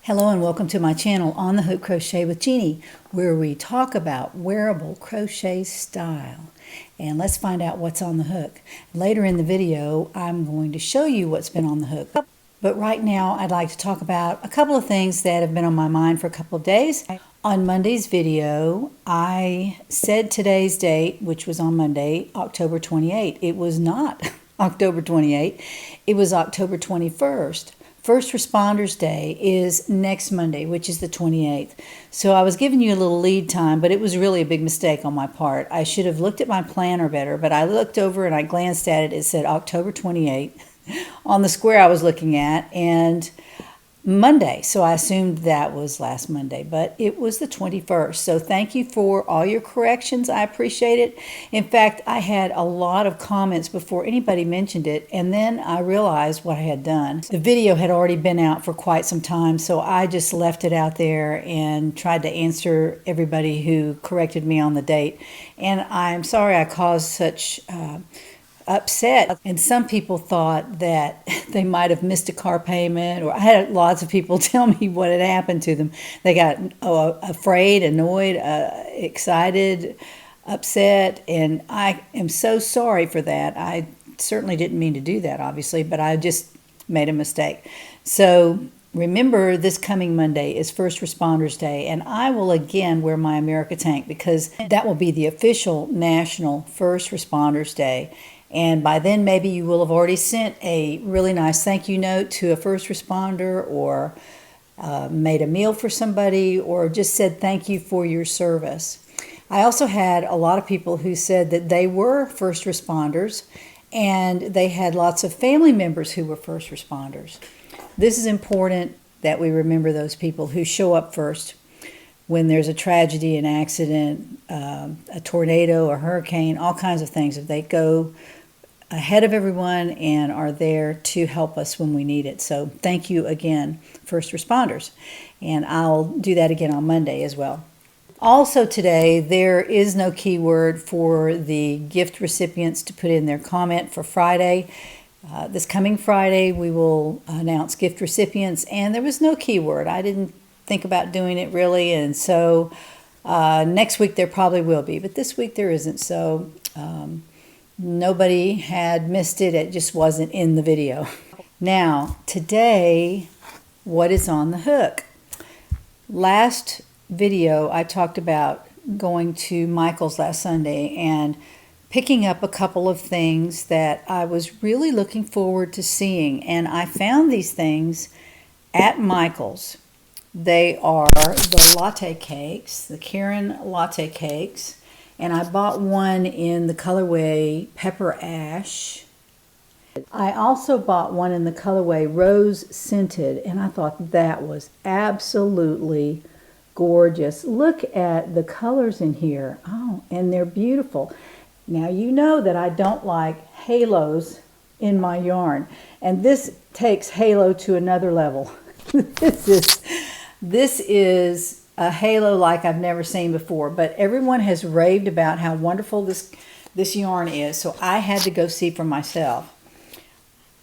Hello and welcome to my channel On the Hook Crochet with Jeannie, where we talk about wearable crochet style. And let's find out what's on the hook. Later in the video, I'm going to show you what's been on the hook. But right now, I'd like to talk about a couple of things that have been on my mind for a couple of days. On Monday's video, I said today's date, which was on Monday, October 28. It was not October 28. It was October 21st. First Responders Day is next Monday, which is the 28th. So I was giving you a little lead time, but it was really a big mistake on my part. I should have looked at my planner better, but I looked over and I glanced at it. It said October 28th on the square I was looking at, and Monday. So I assumed that was last Monday, but it was the 21st. So thank you for all your corrections. I appreciate it. In fact, I had a lot of comments before anybody mentioned it, and then I realized what I had done. The video had already been out for quite some time, so I just left it out there and tried to answer everybody who corrected me on the date. And I'm sorry I caused such upset, and some people thought that they might have missed a car payment, or I had lots of people tell me what had happened to them. They got afraid, annoyed, excited, upset, and I am so sorry for that. I certainly didn't mean to do that, obviously, but I just made a mistake. So remember, this coming Monday is First Responders Day, and I will again wear my America tank because that will be the official National First Responders Day. And by then, maybe you will have already sent a really nice thank you note to a first responder, or made a meal for somebody, or just said thank you for your service. I also had a lot of people who said that they were first responders, and they had lots of family members who were first responders. This is important that we remember those people who show up first when there's a tragedy, an accident, a tornado, a hurricane, all kinds of things. If they go ahead of everyone and are there to help us when we need it. So thank you again, first responders. And I'll do that again on Monday as well. Also today, there is no keyword for the gift recipients to put in their comment for Friday. This coming Friday, we will announce gift recipients, and there was no keyword. I didn't think about doing it really, and so next week there probably will be, but this week there isn't. So nobody had missed it. It just wasn't in the video. Now, today, what is on the hook? Last video, I talked about going to Michael's last Sunday and picking up a couple of things that I was really looking forward to seeing. And I found these things at Michael's. They are the latte cakes, the Caron Latte Cakes. And I bought one in the colorway Pepper Ash. I also bought one in the colorway Rose Scented, and I thought that was absolutely gorgeous. Look at the colors in here. Oh, and they're beautiful. Now, you know that I don't like halos in my yarn, and this takes halo to another level. This is a halo like I've never seen before, but everyone has raved about how wonderful this yarn is, so I had to go see for myself.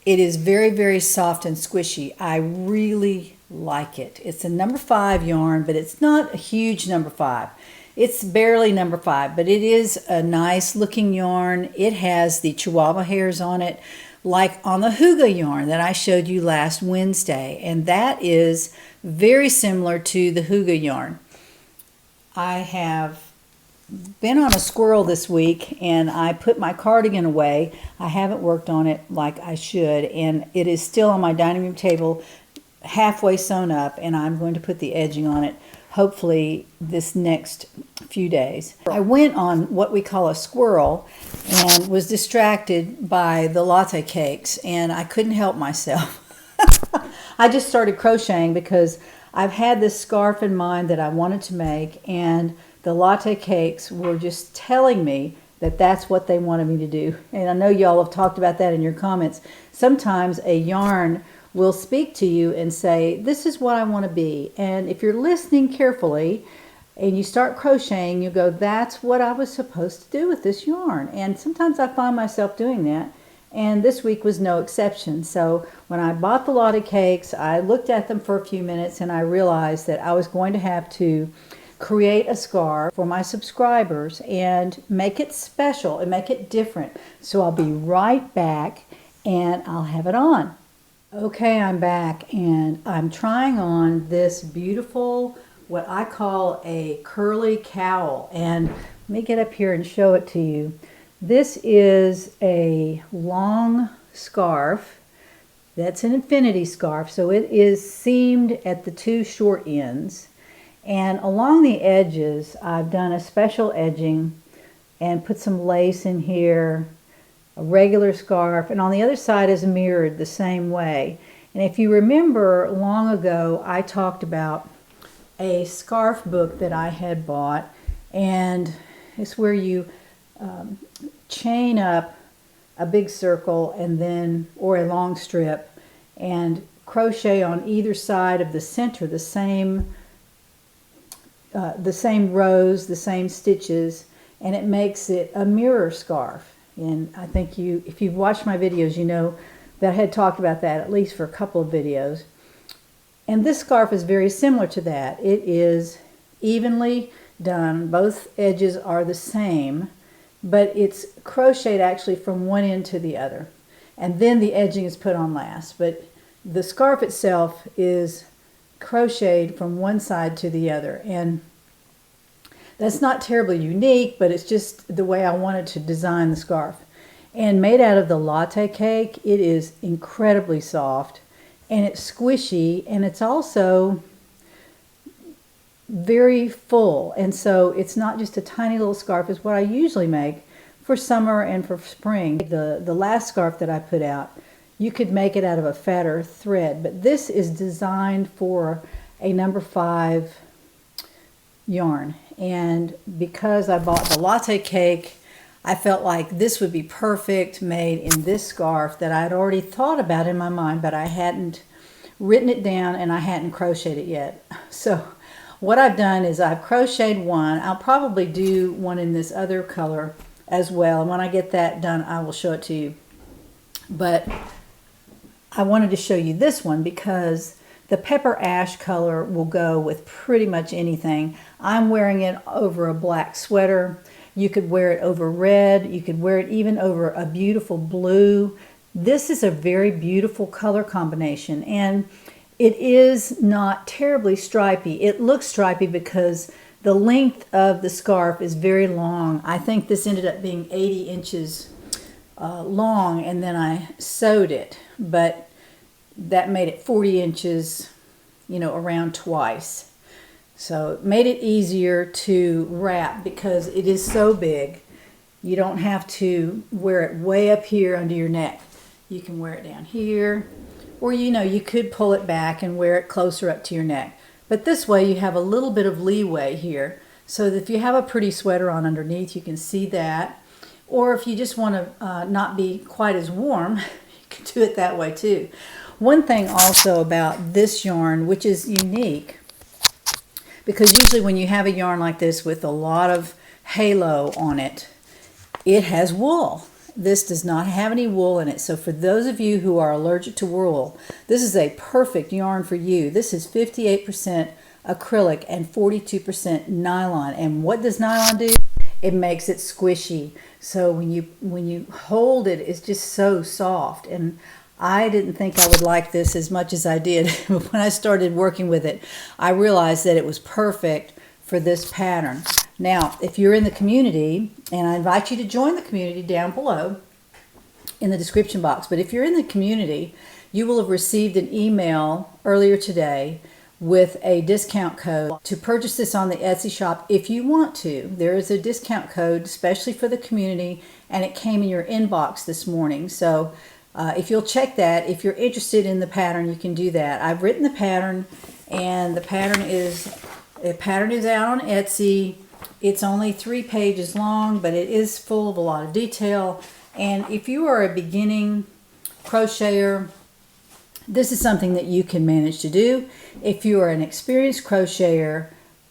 It is very, very soft and squishy. I really like it. It's a number 5 yarn, but it's not a huge number 5. It's barely number 5, but it is a nice looking yarn. It has the Chihuahua hairs on it, like on the Huga yarn that I showed you last Wednesday, and that is very similar to the Huga yarn. I have been on a squirrel this week, and I put my cardigan away. I haven't worked on it like I should, and it is still on my dining room table, halfway sewn up, and I'm going to put the edging on it hopefully this next few days. I went on what we call a squirrel and was distracted by the latte cakes, and I couldn't help myself. I just started crocheting because I've had this scarf in mind that I wanted to make, and the latte cakes were just telling me that that's what they wanted me to do. And I know y'all have talked about that in your comments. Sometimes a yarn will speak to you and say, this is what I want to be. And if you're listening carefully and you start crocheting, you go, that's what I was supposed to do with this yarn. And sometimes I find myself doing that, and this week was no exception. So when I bought the latte cakes, I looked at them for a few minutes and I realized that I was going to have to create a scarf for my subscribers and make it special and make it different. So I'll be right back and I'll have it on. Okay, I'm back and I'm trying on this beautiful, what I call a curly cowl. And let me get up here and show it to you. This is a long scarf. That's an infinity scarf, so it is seamed at the two short ends. And along the edges, I've done a special edging and put some lace in here, a regular scarf, and on the other side is mirrored the same way. And if you remember, long ago, I talked about a scarf book that I had bought, and it's where you chain up a big circle and then, or a long strip, and crochet on either side of the center the same rows, the same stitches, and it makes it a mirror scarf. And I think if you've watched my videos, you know that I had talked about that at least for a couple of videos. And this scarf is very similar to that. It is evenly done. Both edges are the same, but it's crocheted actually from one end to the other. And then the edging is put on last. But the scarf itself is crocheted from one side to the other. And that's not terribly unique, but it's just the way I wanted to design the scarf. And made out of the latte cake, it is incredibly soft and it's squishy, and it's also very full. And so it's not just a tiny little scarf. It's what I usually make for summer and for spring. The last scarf that I put out, you could make it out of a fatter thread, but this is designed for a number 5 yarn. And because I bought the latte cake, I felt like this would be perfect made in this scarf that I'd already thought about in my mind, but I hadn't written it down and I hadn't crocheted it yet. So what I've done is I've crocheted one. I'll probably do one in this other color as well, and when I get that done I will show it to you. But I wanted to show you this one because the pepper ash color will go with pretty much anything. I'm wearing it over a black sweater. You could wear it over red. You could wear it even over a beautiful blue. This is a very beautiful color combination, and it is not terribly stripy. It looks stripy because the length of the scarf is very long. I think this ended up being 80 inches long, and then I sewed it, but that made it 40 inches, you know, around twice. So it made it easier to wrap because it is so big. You don't have to wear it way up here under your neck. You can wear it down here, or you know, you could pull it back and wear it closer up to your neck. But this way you have a little bit of leeway here, so that if you have a pretty sweater on underneath, you can see that. Or if you just want to not be quite as warm, you can do it that way too. One thing also about this yarn, which is unique, because usually when you have a yarn like this with a lot of halo on it, it has wool. This does not have any wool in it. So for those of you who are allergic to wool, this is a perfect yarn for you. This is 58% acrylic and 42% nylon. And what does nylon do? It makes it squishy. So when you hold it, it's just so soft. And I didn't think I would like this as much as I did. When I started working with it, I realized that it was perfect for this pattern. Now, if you're in the community, and I invite you to join the community down below in the description box, but if you're in the community, you will have received an email earlier today with a discount code to purchase this on the Etsy shop if you want to. There is a discount code especially for the community, and it came in your inbox this morning. So if you'll check that, if you're interested in the pattern, you can do that. I've written the pattern, and the pattern is out on Etsy. It's only 3 pages long, but it is full of a lot of detail. And if you are a beginning crocheter, this is something that you can manage to do. If you are an experienced crocheter,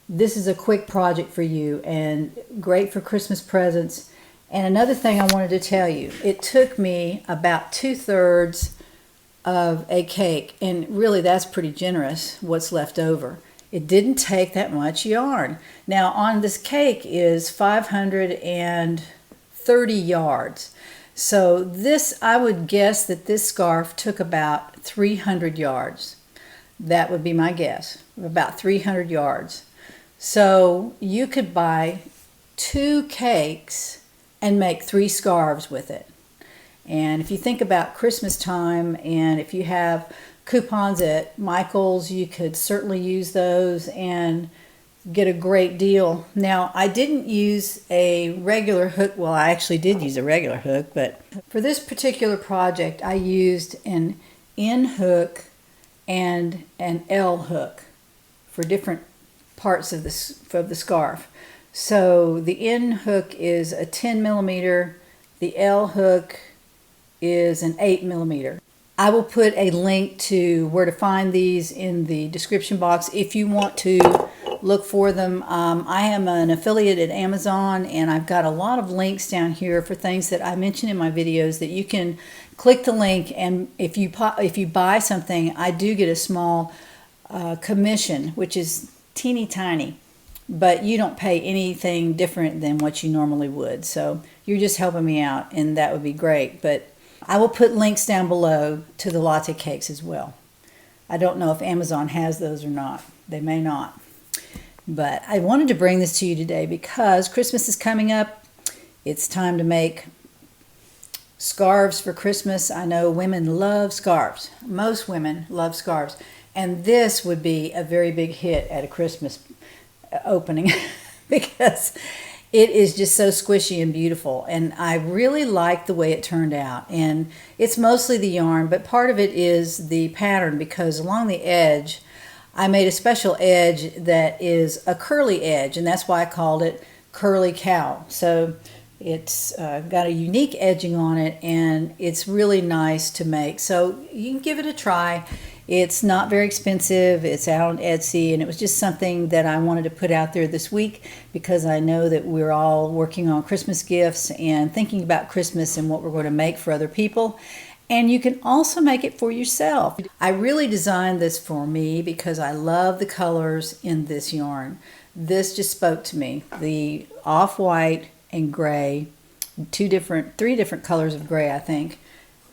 this is a quick project for you and great for Christmas presents. And another thing I wanted to tell you, it took me about 2/3 of a cake, and really that's pretty generous what's left over. It didn't take that much yarn. Now on this cake is 530 yards. So this, I would guess that this scarf took about 300 yards. That would be my guess, about 300 yards. So you could buy 2 cakes and make 3 scarves with it. And if you think about Christmas time, and if you have coupons at Michael's, you could certainly use those and get a great deal. Now, I didn't use a regular hook. Well, I actually did use a regular hook, but for this particular project, I used an N hook and an L hook for different parts of the scarf. So the N hook is a 10 millimeter, the L hook is an 8 millimeter. I will put a link to where to find these in the description box if you want to look for them. I am an affiliate at Amazon, and I've got a lot of links down here for things that I mention in my videos that you can click the link, and if you buy something, I do get a small commission, which is teeny tiny, but you don't pay anything different than what you normally would. So you're just helping me out, and that would be great. But I will put links down below to the latte cakes as well. I don't know if Amazon has those or not. They may not. But I wanted to bring this to you today because Christmas is coming up. It's time to make scarves for Christmas. I know women love scarves. Most women love scarves. And this would be a very big hit at a Christmas opening because it is just so squishy and beautiful, and I really like the way it turned out. And it's mostly the yarn, but part of it is the pattern, because along the edge I made a special edge that is a curly edge, and that's why I called it Curly Cowl. So it's got a unique edging on it, and it's really nice to make. So you can give it a try. It's not very expensive. It's out on Etsy, and it was just something that I wanted to put out there this week because I know that we're all working on Christmas gifts and thinking about Christmas and what we're going to make for other people. And you can also make it for yourself. I really designed this for me because I love the colors in this yarn. This just spoke to me. The off-white and gray, three different colors of gray, I think.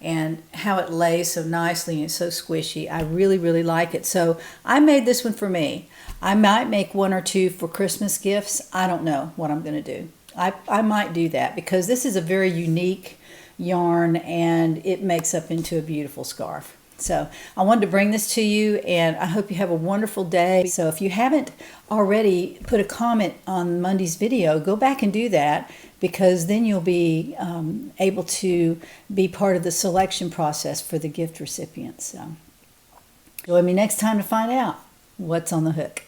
And how it lays so nicely and it's so squishy. I really, really like it. So I made this one for me. I might make 1 or 2 for Christmas gifts. I don't know what I'm going to do. I might do that because this is a very unique yarn and it makes up into a beautiful scarf. So I wanted to bring this to you, and I hope you have a wonderful day. So if you haven't already put a comment on Monday's video, go back and do that, because then you'll be able to be part of the selection process for the gift recipients. So join me next time to find out what's on the hook.